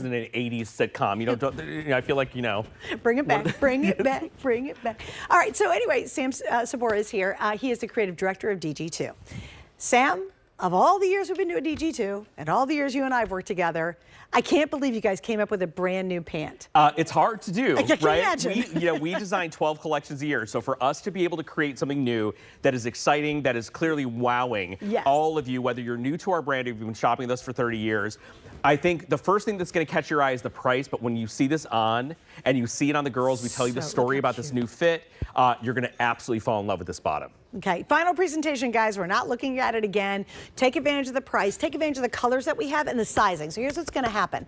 in an 80s sitcom. I feel like, Bring it back, bring it back, bring it back. All right, so anyway, Sam Sabora is here. He is the creative director of DG2. Sam, of all the years we've been doing DG2 and all the years you and I have worked together, I can't believe you guys came up with a brand new pant. It's hard to do, I can right? imagine. We design 12 collections a year. So for us to be able to create something new that is exciting, that is clearly wowing all of you, whether you're new to our brand or you've been shopping with us for 30 years, I think the first thing that's going to catch your eye is the price. But when you see this on and you see it on the girls, we tell you the story about this new fit, you're going to absolutely fall in love with this bottom. Okay, final presentation, guys. We're not looking at it again. Take advantage of the price. Take advantage of the colors that we have and the sizing. So here's what's going to happen.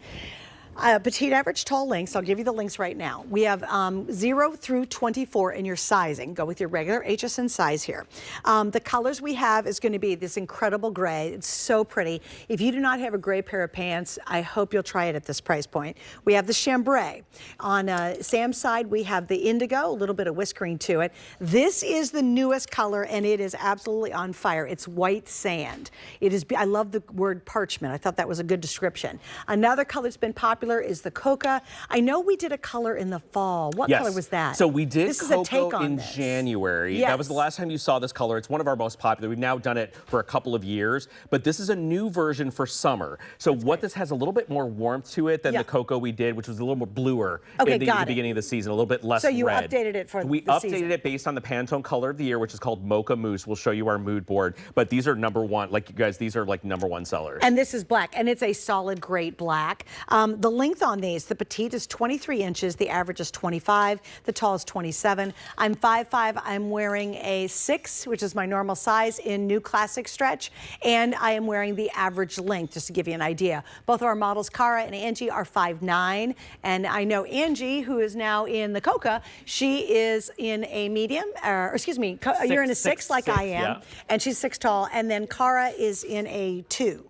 Petite, average, tall links. I'll give you the links right now. We have 0 through 24 in your sizing. Go with your regular HSN size here. The colors we have is going to be this incredible gray. It's so pretty. If you do not have a gray pair of pants, I hope you'll try it at this price point. We have the chambray. On Sam's side, we have the indigo, a little bit of whiskering to it. This is the newest color, and it is absolutely on fire. It's white sand. It is. I love the word parchment. I thought that was a good description. Another color that's been popular is the coca. I know we did a color in the fall. What color was that? So we did this cocoa in January. That was the last time you saw this color. It's one of our most popular. We've now done it for a couple of years, but this is a new version for summer. So this has a little bit more warmth to it than the cocoa we did, which was a little more bluer in the beginning of the season, a little bit less red. So you updated it for the season. We updated it based on the Pantone color of the year, which is called Mocha Mousse. We'll show you our mood board, but these are #1. Like you guys, these are like #1 sellers. And this is black, and it's a solid, great black. The length on these, the petite is 23 inches, the average is 25, the tall is 27. I'm 5'5", I'm wearing a 6, which is my normal size in new classic stretch, and I am wearing the average length, just to give you an idea. Both of our models, Cara and Angie, are 5'9", and I know Angie, who is now in the coca, she is in a medium, or excuse me, you're in a 6 like I am, and she's 6 tall, and then Cara is in a 2.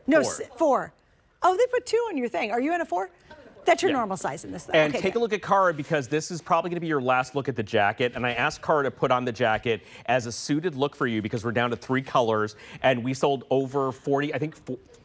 No, 4. Oh, they put 2 on your thing. Are you in a 4? That's your normal size in this thing. And take a look at Cara, because this is probably going to be your last look at the jacket. And I asked Cara to put on the jacket as a suited look for you, because we're down to 3 colors, and we sold over 40, I think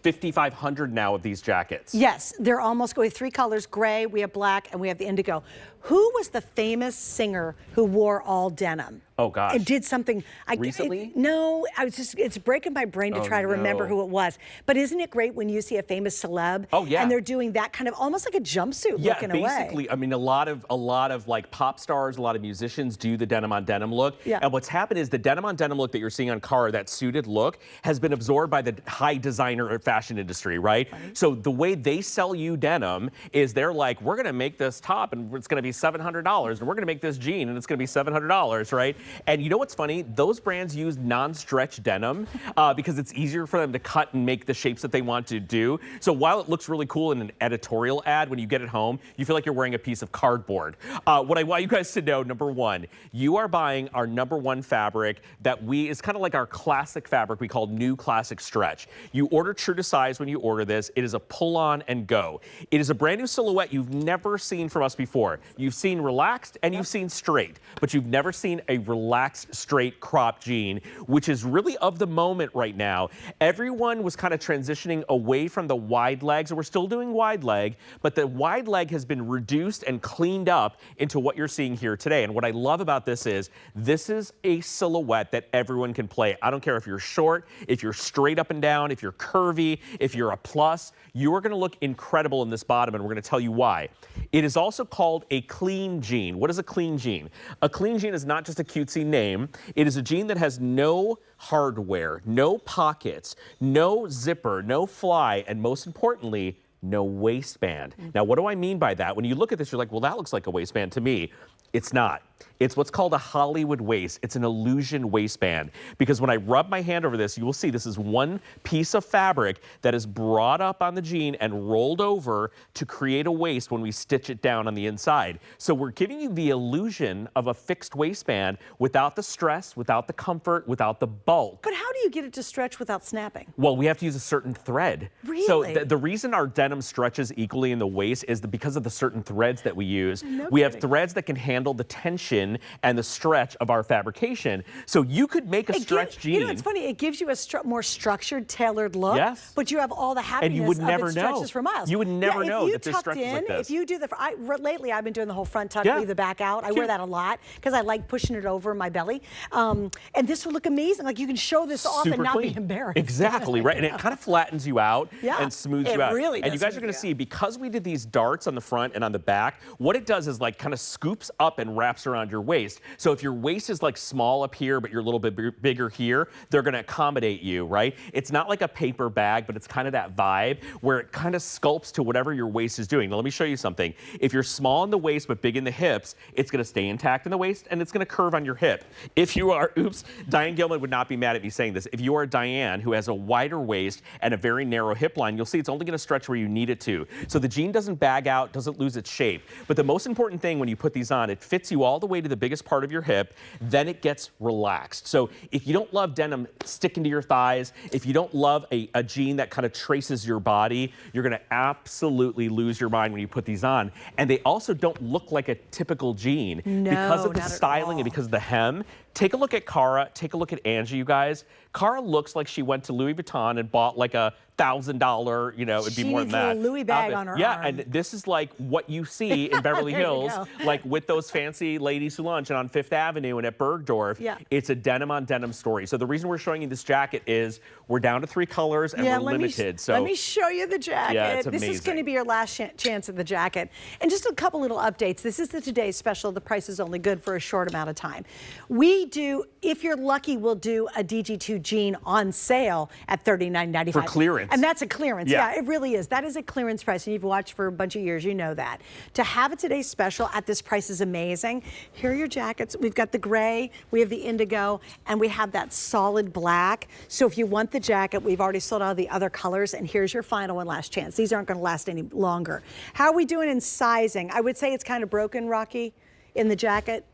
5,500 now of these jackets. Yes, they're almost going 3 colors, gray, we have black, and we have the indigo. Who was the famous singer who wore all denim? Oh, gosh. It did something. Recently? No, it's breaking my brain to try to remember who it was. But isn't it great when you see a famous celeb? Oh, yeah. And they're doing that kind of almost like a jumpsuit look in a way. Yeah, basically, I mean, a lot of like pop stars, a lot of musicians do the denim on denim look. Yeah. And what's happened is the denim on denim look that you're seeing on Cara, that suited look, has been absorbed by the high designer fashion industry, right? So the way they sell you denim is they're like, we're going to make this top and it's going to be $700, and we're going to make this jean and it's going to be $700, right? And you know what's funny? Those brands use non-stretch denim because it's easier for them to cut and make the shapes that they want to do. So while it looks really cool in an editorial ad, when you get it home, you feel like you're wearing a piece of cardboard. What I want you guys to know, #1, you are buying our #1 fabric that is kind of like our classic fabric we call New Classic Stretch. You order true to size when you order this. It is a pull on and go. It is a brand new silhouette you've never seen from us before. You've seen relaxed and you've seen straight, but you've never seen a relaxed, straight crop jean, which is really of the moment right now. Everyone was kind of transitioning away from the wide legs, and we're still doing wide leg, but the wide leg has been reduced and cleaned up into what you're seeing here today. And what I love about this is a silhouette that everyone can play. I don't care if you're short, if you're straight up and down, if you're curvy, if you're a plus, you are going to look incredible in this bottom, and we're going to tell you why. It is also called a clean jean. What is a clean jean? A clean jean is not just a cutesy name. It is a jean that has no hardware, no pockets, no zipper, no fly, and most importantly, no waistband. Now, what do I mean by that? When you look at this, you're like, well, that looks like a waistband to me. It's not. It's what's called a Hollywood waist. It's an illusion waistband, because when I rub my hand over this, you will see this is one piece of fabric that is brought up on the jean and rolled over to create a waist when we stitch it down on the inside. So we're giving you the illusion of a fixed waistband without the stress, without the comfort, without the bulk. But how do you get it to stretch without snapping? Well, we have to use a certain thread. Really? So the reason our denim stretches equally in the waist is because of the certain threads that we use. No we have kidding. threads that can handle the tension tension and the stretch of our fabrication. So you could make a stretch jean. You know, it's funny. It gives you a more structured, tailored look. Yes. But you have all the happiness and you would of never it stretches know. for miles. You would never know that this stretches like this. If you do lately I've been doing the whole front tuck, Yeah. leave the back out. I wear that a lot because I like pushing it over my belly. And this will look amazing. Like you can show this off and not be embarrassed. Exactly, right? And it kind of flattens you out and smooths you out. Really and you guys are going to see, because we did these darts on the front and on the back, what it does is like kind of scoops up and wraps around your waist. So if your waist is like small up here, but you're a little bit bigger here, they're going to accommodate you, right? It's not like a paper bag, but it's kind of that vibe where it kind of sculpts to whatever your waist is doing. Now, let me show you something. If you're small in the waist but big in the hips, it's going to stay intact in the waist and it's going to curve on your hip. If you are, oops, Diane Gilman would not be mad at me saying this. If you are Diane, who has a wider waist and a very narrow hip line, you'll see it's only going to stretch where you need it to. So the jean doesn't bag out, doesn't lose its shape. But the most important thing when you put these on, it fits you all the way to the biggest part of your hip, then it gets relaxed. So if you don't love denim sticking to your thighs, if you don't love a jean that kind of traces your body, you're going to absolutely lose your mind when you put these on. And they also don't look like a typical jean. No, because of the not at styling and all. because of the hem. Take a look at Cara, take a look at Angie, you guys. Cara looks like she went to Louis Vuitton and bought like a $1,000, you know, it'd be She more needs than that. a little Louis bag on her Yeah, arm. and this is like what you see in Beverly There you Hills, go. like with those fancy ladies who lunch and on Fifth Avenue and at Bergdorf. Yeah. It's a denim on denim story. So the reason we're showing you this jacket is we're down to 3 colors and we're limited. Let me show you the jacket. Yeah, it's this is amazing. going to be your last chance at the jacket. And just a couple little updates. This is the today's special. The price is only good for a short amount of time. We do, if you're lucky, we'll do a DG2 jean on sale at $39.95. For clearance. And that's a clearance. Yeah. Yeah, it really is. That is a clearance price. And you've watched for a bunch of years, you know that. To have it today's special at this price is amazing. Here are your jackets. We've got the gray, we have the indigo, and we have that solid black. So if you want the jacket, we've already sold out the other colors, and here's your final and last chance. These aren't going to last any longer. How are we doing in sizing? I would say it's kind of broken, Rocky, in the jacket.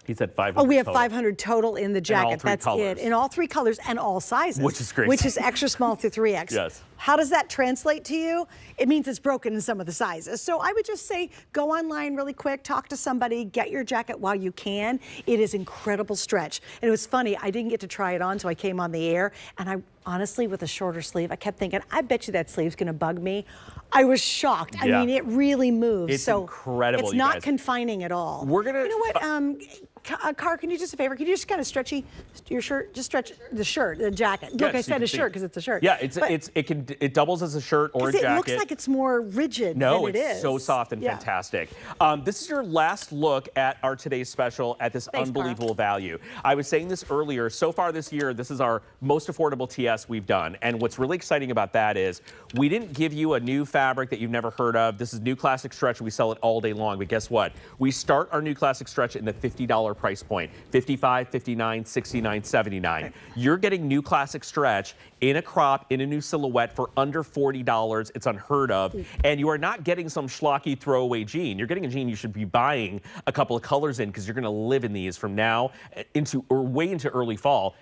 He said 500 Oh, we have total. 500 total in the jacket. all 3 That's colors. it. In all 3 colors and all sizes. Which is crazy. Which is extra small through 3X. Yes. How does that translate to you? It means it's broken in some of the sizes. So I would just say go online really quick, talk to somebody, get your jacket while you can. It is incredible stretch. And it was funny, I didn't get to try it on until I came on the air. And I honestly, with a shorter sleeve, I kept thinking, I bet you that sleeve's gonna bug me. I was shocked. Yeah. I mean, it really moves. It's so incredible, it's you not guys. confining at all. We're gonna- You know what, Car, can you just a favor? Can you just kind of stretch your shirt? Just stretch the shirt, the jacket. Look, Yeah, I so you said can a see. shirt because it's a shirt. Yeah, But- it doubles as a shirt or a 'cause jacket. it looks like it's more rigid No, than it is. it's so soft and Yeah. fantastic. This is your last look at our today's special at this Thanks, unbelievable value. I was saying this earlier, so far this year, this is our most affordable TS we've done. And what's really exciting about that is we didn't give you a new fabric that you've never heard of. This is new classic stretch. We sell it all day long. But guess what? We start our new classic stretch in the $50 price point. $55, $59, $69, $79. You're getting new classic stretch in a crop, in a new silhouette for under $40. It's unheard of. And you are not getting some schlocky throwaway jean. You're getting a jean you should be buying a couple of colors in because you're going to live in these from now into or way into early fall.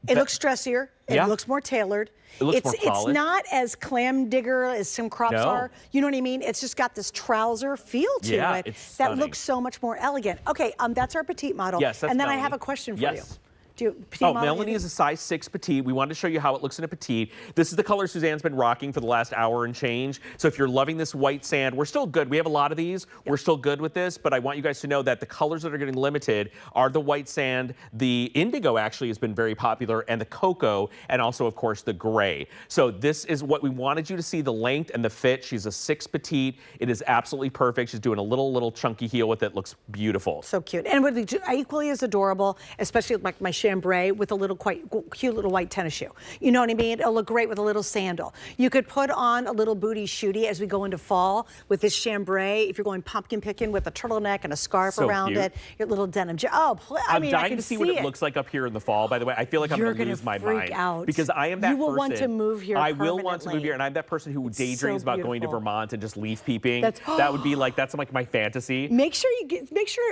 It looks dressier. It Yeah. looks more tailored. It looks more It's polished. not as clam digger as some crops No. are. You know what I mean? It's just got this trouser feel to Yeah, it it's that stunning. looks so much more elegant. Okay, that's our petite model. Yes, that's and then I Melanie. have a question for Yes. you. Do you petite Oh, model? Melanie is a size 6 petite. We wanted to show you how it looks in a petite. This is the color Suzanne's been rocking for the last hour and change. So if you're loving this white sand, we're still good. We have a lot of these. We're still good with this, but I want you guys to know that the colors that are getting limited are the white sand. The indigo actually has been very popular, and the cocoa, and also, of course, the gray. So this is what we wanted you to see, the length and the fit. She's a 6 petite. It is absolutely perfect. She's doing a little chunky heel with it. Looks beautiful. So cute. And would be equally as adorable, especially like my chambray with a little cute little white tennis shoe. You know what I mean? It'll look great with a little sandal. You could put on a little booty shooty as we go into fall with this chambray. If you're going pumpkin picking with a turtleneck and a scarf So around cute. it, your little denim. Oh, I I'm mean, I dying can to see what it looks like up here in the fall, by the way. I feel like I'm You're going to gonna lose my freak mind. out. Because I am that person. You will want to move here I will want to move permanently. here, and I'm that person who daydreams so about going to beautiful. Vermont and just leaf peeping. That's- That would be like, that's like my fantasy. Make sure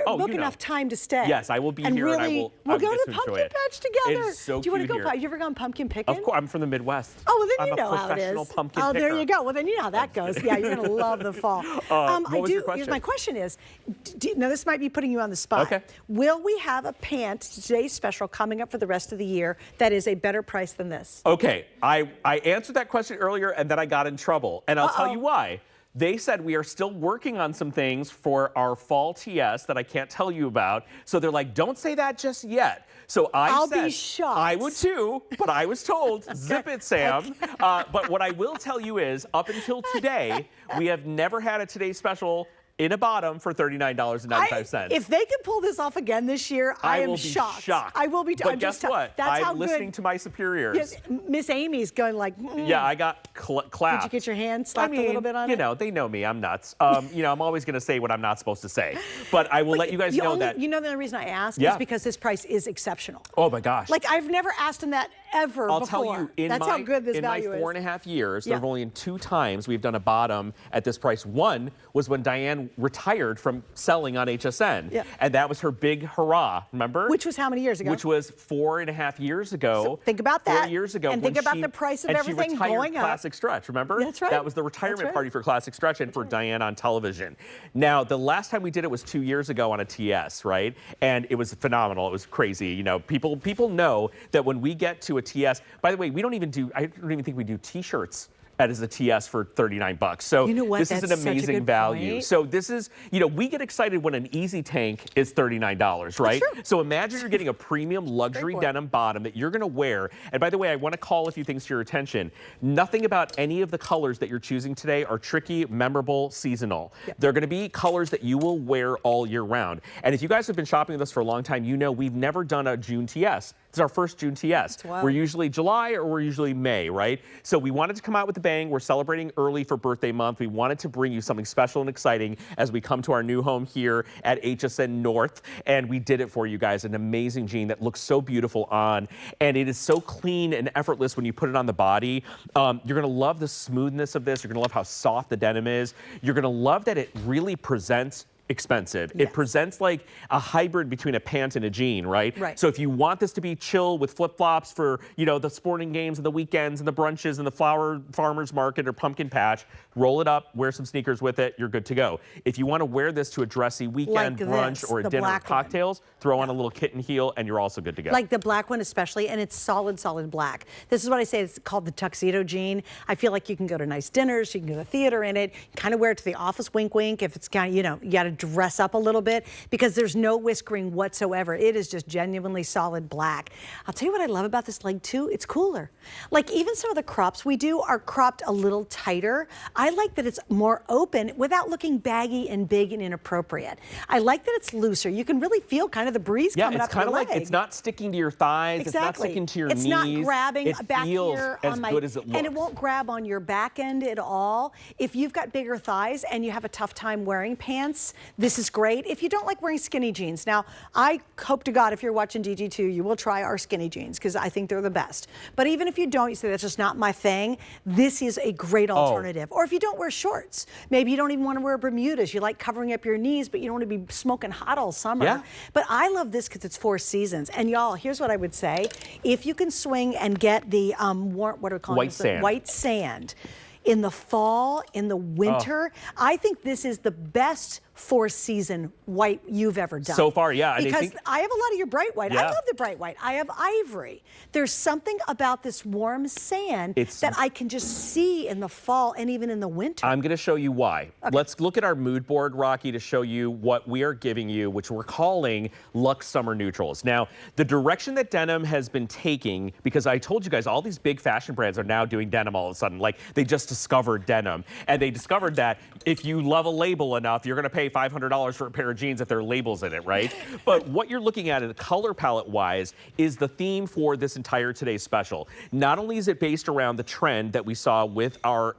Oh, book you know. enough time to stay. Yes, I will be and here, and really, I will we'll go get to to the enjoy pumpkin patch together. It is so Do you want to cute go? here. You ever gone pumpkin picking? Of course, I'm from the Midwest. Oh, well, then I'm you know a how it is. professional pumpkin Oh, there picker. you go. Well, then you know how that goes. Yeah, you're going to love the fall. What was your question? Here's my question is, now this might be putting you on the spot. Okay. Will we have a pant, today's special, coming up for the rest of the year that is a better price than this? Okay, I answered that question earlier and then I got in trouble. And I'll tell you why. They said we are still working on some things for our fall TS that I can't tell you about. So they're like, don't say that just yet. So I'll said, be shocked. I would too, but I was told, zip it, Sam. But what I will tell you is, up until today, we have never had a Today Special in a bottom for $39.95. If they can pull this off again this year, I am shocked. I will be. But guess what? That's how I'm good. listening to my superiors. Yes, Miss Amy's going like. Yeah, I got clapped. Did you get your hand slapped a little bit on it? You know, they know me. I'm nuts. I'm always going to say what I'm not supposed to say. But I will let you guys know that. You know the only reason I ask is because this price is exceptional. Oh my gosh. Like I've never asked him that ever I'll before. tell you, That's how good this value in my 4.5 years, there have only been 2 times we've done a bottom at this price. One was when Diane retired from selling on HSN. Yeah. And that was her big hurrah, remember? Which was how many years ago? Which was 4.5 years ago. So think about that. 4 years ago. And think about the price of everything going up. And she retired going up. Classic Stretch, remember? That's right. That was the retirement party for Classic Stretch and for Diane on television. Now, the last time we did it was 2 years ago on a TS, right? And it was phenomenal. It was crazy. You know, people know that when we get to a TS, by the way, I don't even think we do t-shirts as a TS for $39. So you know what? This is an amazing value. Point. So this is, we get excited when an easy tank is $39, right? So imagine you're getting a premium luxury denim bottom that you're going to wear. And by the way, I want to call a few things to your attention. Nothing about any of the colors that you're choosing today are tricky, memorable, seasonal. They're going to be colors that you will wear all year round. And if you guys have been shopping with us for a long time, you know we've never done a June TS. It's our first June TS. We're usually July or we're usually May, right? So we wanted to come out with the bang. We're celebrating early for birthday month. We wanted to bring you something special and exciting as we come to our new home here at HSN North. And we did it for you guys. An amazing jean that looks so beautiful on. And it is so clean and effortless when you put it on the body. You're going to love the smoothness of this. You're going to love how soft the denim is. You're going to love that it really presents expensive. It presents like a hybrid between a pant and a jean, right? So if you want this to be chill with flip-flops for, the sporting games and the weekends and the brunches and the farmer's market or pumpkin patch, roll it up, wear some sneakers with it, you're good to go. If you want to wear this to a dressy weekend brunch or a dinner with cocktails, throw on a little kitten heel and you're also good to go. Like the black one especially, and it's solid black. This is what I say, it's called the tuxedo jean. I feel like you can go to nice dinners, you can go to the theater in it, kind of wear it to the office, wink, wink, if it's kind of, you got to dress up a little bit because there's no whiskering whatsoever. It is just genuinely solid black. I'll tell you what I love about this leg too, it's cooler. Like even some of the crops we do are cropped a little tighter. I like that it's more open without looking baggy and big and inappropriate. I like that it's looser. You can really feel kind of the breeze coming up your leg. Yeah, it's kind of like it's not sticking to your thighs. It's not sticking to your knees. It's not grabbing back here as good as it looks. And it won't grab on your back end at all. If you've got bigger thighs and you have a tough time wearing pants, this is great. If you don't like wearing skinny jeans, now I hope to God if you're watching DG2, you will try our skinny jeans because I think they're the best. But even if you don't, you say that's just not my thing, this is a great alternative. Or if you don't wear shorts, maybe you don't even want to wear Bermudas, you like covering up your knees, but you don't want to be smoking hot all summer. But I love this because it's 4 seasons. And y'all, here's what I would say. If you can swing and get the, what are we calling it? White sand. In the fall, in the winter, I think this is the best 4-season white you've ever done. So far, yeah. Because I have a lot of your bright white. I love the bright white. I have ivory. There's something about this warm sand that I can just see in the fall and even in the winter. I'm going to show you why. Let's look at our mood board, Rocky, to show you what we are giving you, which we're calling Luxe Summer Neutrals. Now, the direction that denim has been taking, because I told you guys all these big fashion brands are now doing denim all of a sudden. Like, they just discovered denim. And they discovered that if you love a label enough, you're going to pay $500 for a pair of jeans if there are labels in it, right? But what you're looking at color palette wise is the theme for this entire today's special. Not only is it based around the trend that we saw with our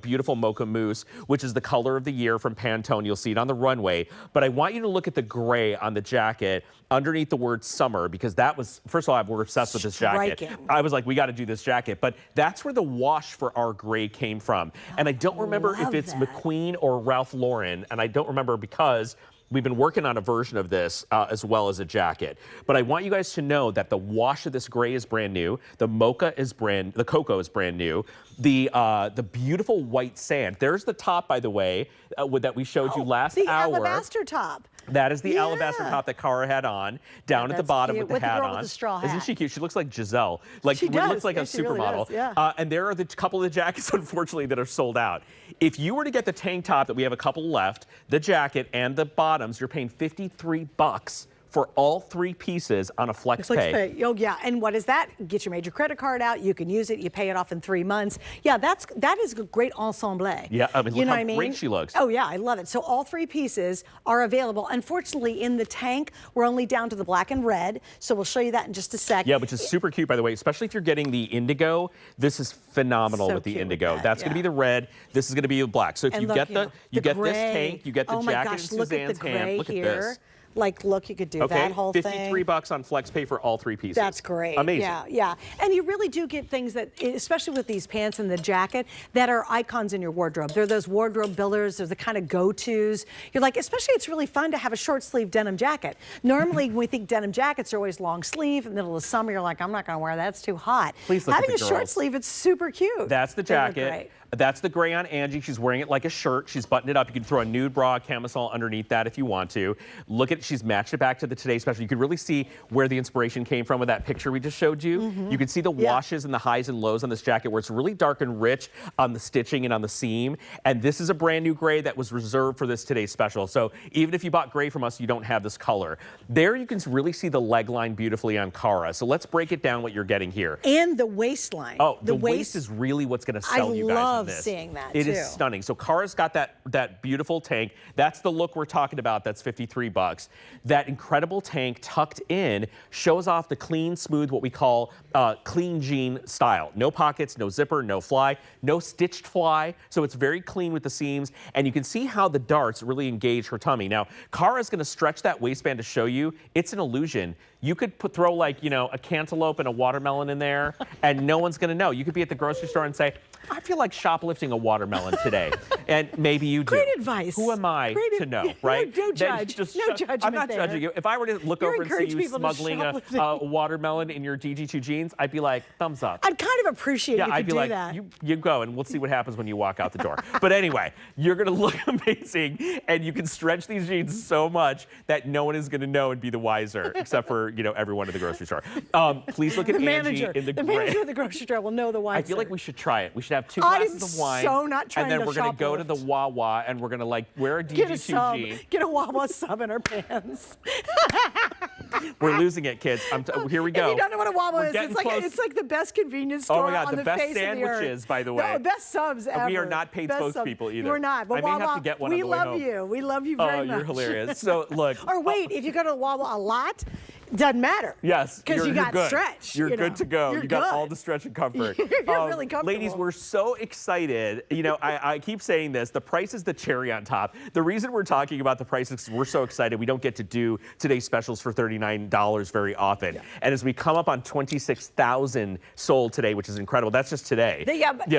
beautiful mocha mousse, which is the color of the year from Pantone. You'll see it on the runway, but I want you to look at the gray on the jacket underneath the word summer, because that was, first of all, we're obsessed with this jacket. I was like, we got to do this jacket, but that's where the wash for our gray came from. And I don't remember if it's McQueen or Ralph Lauren, and I don't remember because we've been working on a version of this as well as a jacket. But I want you guys to know that the wash of this gray is brand new. The mocha is the cocoa is brand new. The beautiful white sand. There's the top, by the way, that we showed you last hour. The alabaster top. That is the alabaster top that Cara had on, down at the bottom cute. with the hat girl on. With the straw hat. Isn't she cute? She looks like Giselle. Like she really looks like a really supermodel. does, yeah. And there are the couple of the jackets, unfortunately, that are sold out. If you were to get the tank top that we have a couple left, the jacket and the bottoms, you're paying $53 for all 3 pieces on a flex pay. Oh yeah, and what is that? Get your major credit card out. You can use it. You pay it off in 3 months. Yeah, that is a great ensemble. Yeah, I mean, you look know how what I mean? great she looks. Oh yeah, I love it. So all 3 pieces are available. Unfortunately, in the tank, we're only down to the black and red. So we'll show you that in just a sec. Yeah, which is super cute, by the way, especially if you're getting the indigo. This is phenomenal with the indigo. That's going to be the red. This is going to be the black. So if you get you get this tank, you get the jacket in Suzanne's hand. Look at this. Like, look, you could do that whole thing. $53 on FlexPay for all 3 pieces. That's great. Amazing. Yeah, yeah. And you really do get things that, especially with these pants and the jacket, that are icons in your wardrobe. They're those wardrobe builders. They're the kind of go-tos. You're like, especially it's really fun to have a short sleeve denim jacket. Normally, when we think denim jackets are always long sleeve. In the middle of summer, you're like, I'm not going to wear that. It's too hot. Please look Having at the a short sleeve, it's super cute. That's the jacket. That's the gray on Angie. She's wearing it like a shirt. She's buttoned it up. You can throw a nude bra, camisole underneath that if you want to. Look at, she's matched it back to the Today Special. You can really see where the inspiration came from with that picture we just showed you. You can see the washes and the highs and lows on this jacket where it's really dark and rich on the stitching and on the seam. And this is a brand new gray that was reserved for this Today Special. So even if you bought gray from us, you don't have this color. There you can really see the leg line beautifully on Cara. So let's break it down what you're getting here. And the waistline. Oh, the waist is really what's going to sell you guys on this. Seeing that It is stunning. So Cara's got that beautiful tank. That's the look we're talking about. That's $53. That incredible tank tucked in shows off the clean, smooth, what we call clean jean style. No pockets, no zipper, no fly, no stitched fly. So it's very clean with the seams. And you can see how the darts really engage her tummy. Now, Cara's going to stretch that waistband to show you. It's an illusion. You could throw like, you know, a cantaloupe and a watermelon in there and no one's going to know. You could be at the grocery store and say, I feel like shoplifting a watermelon today. And maybe you do. Great advice. Who am I to know, right? No judge. No judgment. I'm not judging you. If I were to look over and see you smuggling a watermelon in your DG2 jeans, I'd be like, thumbs up. I'd kind of appreciate you I'd could be do that. You go and we'll see what happens when you walk out the door. But anyway, you're going to look amazing and you can stretch these jeans so much that no one is going to know and be the wiser, except for, you know, everyone at the grocery store. Please look at Angie in the gray. The manager at the grocery store will know the wiser. I feel like we should try it. We should have 2 glasses of wine. I'm so not trying and then to we're going to go to the Wawa and we're going to like wear a DG2 jean. Get a Wawa sub in our pants. We're losing it, kids. Here we go. If you don't know what a Wawa is, it's like the best convenience store on the face of the earth. Oh my God, the best sandwiches, by the way. No, best subs ever. We are not paid spokespeople either. We're not. But I may Wawa, have to get one on the way home. We love you very much. Oh, you're hilarious. So look. Or wait, if you go to Wawa a lot, doesn't matter. Yes, because you got good. stretch. You're good to go. You got all the stretch and comfort. You're really comfortable. Ladies, we're so excited. You know, I keep saying this. The price is the cherry on top. The reason we're talking about the price is we're so excited. We don't get to do today's specials for $39 very often. Yeah. And as we come up on 26,000 sold today, which is incredible. That's just today.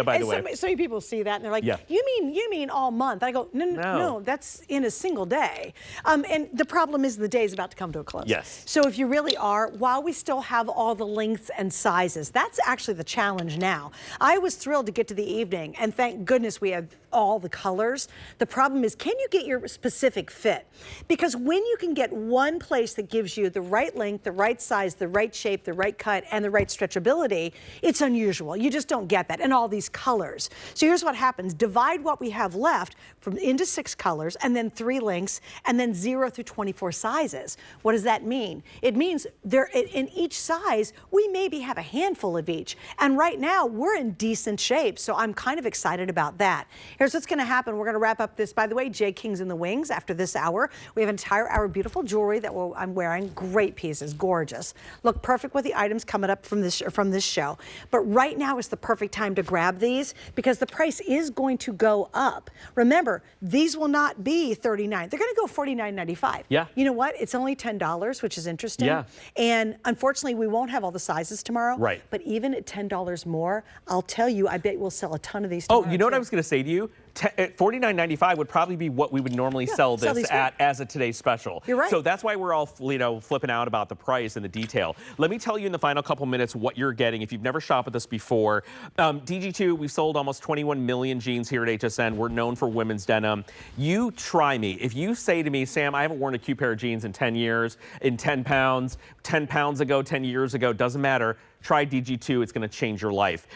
By the way. So many people see that and they're like, you mean all month? I go, no, that's in a single day. And the problem is the day is about to come to a close. Yes. So if you really are, while we still have all the lengths and sizes, that's actually the challenge now. I was thrilled to get to the evening, and thank goodness we have all the colors. The problem is, can you get your specific fit? Because when you can get one place that gives you the right length, the right size, the right shape, the right cut, and the right stretchability, it's unusual. You just don't get that, and all these colors. So here's what happens. Divide what we have left into 6 colors, and then 3 lengths, and then 0 through 24 sizes. What does that mean? It means in each size, we maybe have a handful of each. And right now, we're in decent shape, so I'm kind of excited about that. Here's what's going to happen. We're going to wrap up this. By the way, J. King's in the wings after this hour. We have an entire hour of beautiful jewelry that I'm wearing. Great pieces, gorgeous. Look perfect with the items coming up from this show. But right now is the perfect time to grab these because the price is going to go up. Remember, these will not be $39. They're going to go $49.95. Yeah. You know what? It's only $10, which is interesting. Yeah. And unfortunately, we won't have all the sizes tomorrow. Right. But even at $10 more, I'll tell you, I bet we'll sell a ton of these tomorrow. Oh, you know what I was going to say to you? $49.95 would probably be what we would normally sell this at as a today's special. You're right. So that's why we're all, flipping out about the price and the detail. Let me tell you in the final couple minutes what you're getting if you've never shopped with us before. DG2, we've sold almost 21 million jeans here at HSN. We're known for women's denim. You try me. If you say to me, Sam, I haven't worn a cute pair of jeans in 10 years, in 10 pounds, 10 pounds ago, 10 years ago, doesn't matter. Try DG2, it's gonna change your life.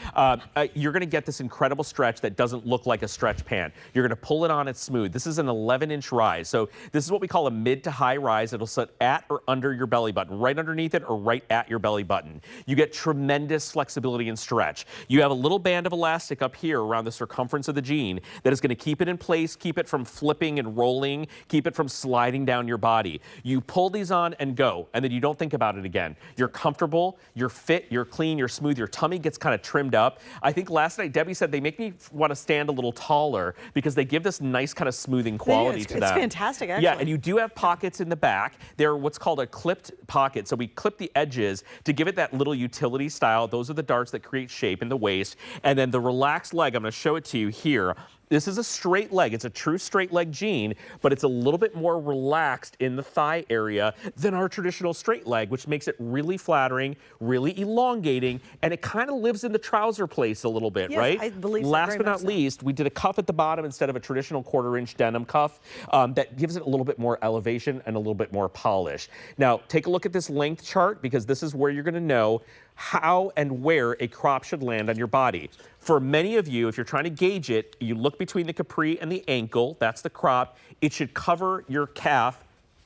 You're gonna get this incredible stretch that doesn't look like a stretch pant. You're gonna pull it on, it's smooth. This is an 11-inch rise. So this is what we call a mid to high rise. It'll sit at or under your belly button, right underneath it or right at your belly button. You get tremendous flexibility and stretch. You have a little band of elastic up here around the circumference of the jean that is gonna keep it in place, keep it from flipping and rolling, keep it from sliding down your body. You pull these on and go, and then you don't think about it again. You're comfortable, you're fit, you're clean, you're smooth, your tummy gets kind of trimmed up. I think last night Debbie said they make me want to stand a little taller because they give this nice kind of smoothing quality to them. It's fantastic, actually. Yeah, and you do have pockets in the back. They're what's called a clipped pocket. So we clip the edges to give it that little utility style. Those are the darts that create shape in the waist. And then the relaxed leg, I'm going to show it to you here. This is a straight leg. It's a true straight leg jean, but it's a little bit more relaxed in the thigh area than our traditional straight leg, which makes it really flattering, really elongating, and it kind of lives in the trouser place a little bit, yes, right? I believe so, Last but not least, we did a cuff at the bottom instead of a traditional 1/4-inch denim cuff that gives it a little bit more elevation and a little bit more polish. Now, take a look at this length chart because this is where you're going to know how and where a crop should land on your body. For many of you, if you're trying to gauge it, you look between the capri and the ankle, that's the crop. It should cover your calf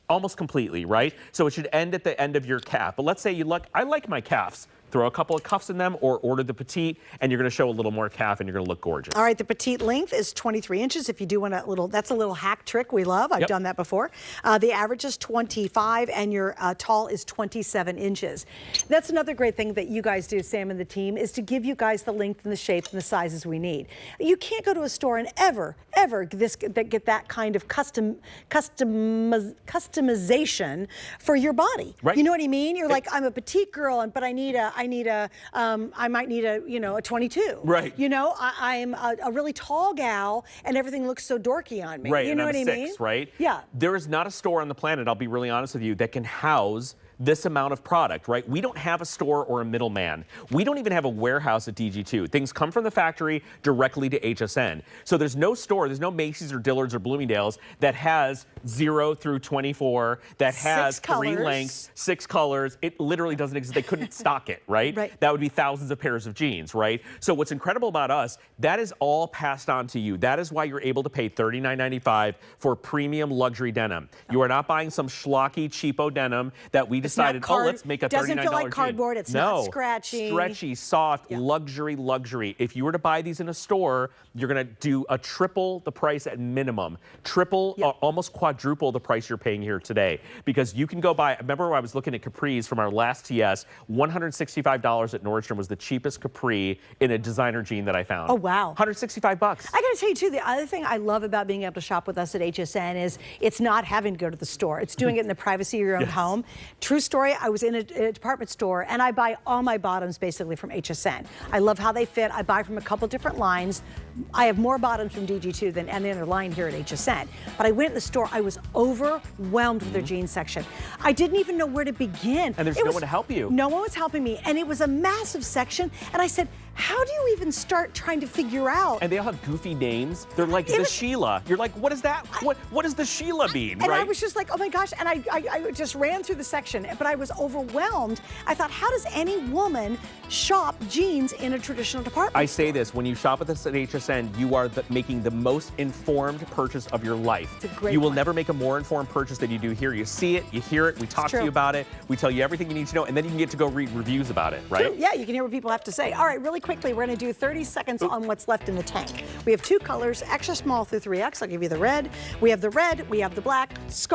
almost completely, right? So it should end at the end of your calf. But let's say I like my calves. Throw a couple of cuffs in them or order the petite and you're gonna show a little more calf and you're gonna look gorgeous. All right, the petite length is 23 inches. If you do want that's a little hack trick we love. I've done that before. The average is 25 and your tall is 27 inches. That's another great thing that you guys do, Sam and the team, is to give you guys the length and the shape and the sizes we need. You can't go to a store and ever get that kind of customization for your body. Right. You know what I mean? You're like, I'm a petite girl, but I might need a 22. Right. You know, I'm a really tall gal and everything looks so dorky on me. Right, You know and what I'm I mean? 6, right? Yeah. There is not a store on the planet, I'll be really honest with you, that can house this amount of product, right? We don't have a store or a middleman. We don't even have a warehouse at DG2. Things come from the factory directly to HSN. So there's no store, there's no Macy's or Dillard's or Bloomingdale's that has 0 through 24, that has 3 lengths, 6 colors. It literally doesn't exist. They couldn't stock it, right? Right. That would be thousands of pairs of jeans, right? So what's incredible about us, that is all passed on to you. That is why you're able to pay $39.95 for premium luxury denim. You are not buying some schlocky, cheapo denim that we decided, oh, let's make a $39 doesn't feel like jean. cardboard. It's not scratchy. Stretchy, soft, luxury. If you were to buy these in a store, you're going to do a triple the price at minimum. Triple, almost quadruple the price you're paying here today. Because you can go buy, remember when I was looking at capris from our last TS, $165 at Nordstrom was the cheapest capri in a designer jean that I found. Oh, wow. $165. I got to tell you, too, the other thing I love about being able to shop with us at HSN is it's not having to go to the store. It's doing it in the privacy of your own home. True story, I was in a department store and I buy all my bottoms basically from HSN. I love how they fit. I buy from a couple different lines. I have more bottoms from DG2 than any other line here at HSN. But I went in the store, I was overwhelmed with their jeans section. I didn't even know where to begin. And there's no one to help you. No one was helping me. And it was a massive section. And I said, how do you even start trying to figure out? And they all have goofy names. They're like the Sheila. You're like, what is that? What does the Sheila mean, and right? I was just like, oh my gosh. And I just ran through the section, but I was overwhelmed. I thought, how does any woman shop jeans in a traditional department I say this, when you shop with us at HSN, you are making the most informed purchase of your life. It's a great You will point. never make a more informed purchase than you do here. You see it, you hear it, we talk to you about it, we tell you everything you need to know, and then you can get to go read reviews about it, right? True. Yeah, you can hear what people have to say. All right, really quickly, we're going to do 30 seconds on what's left in the tank. We have 2 colors, extra small through 3X. I'll give you the red. We have the black,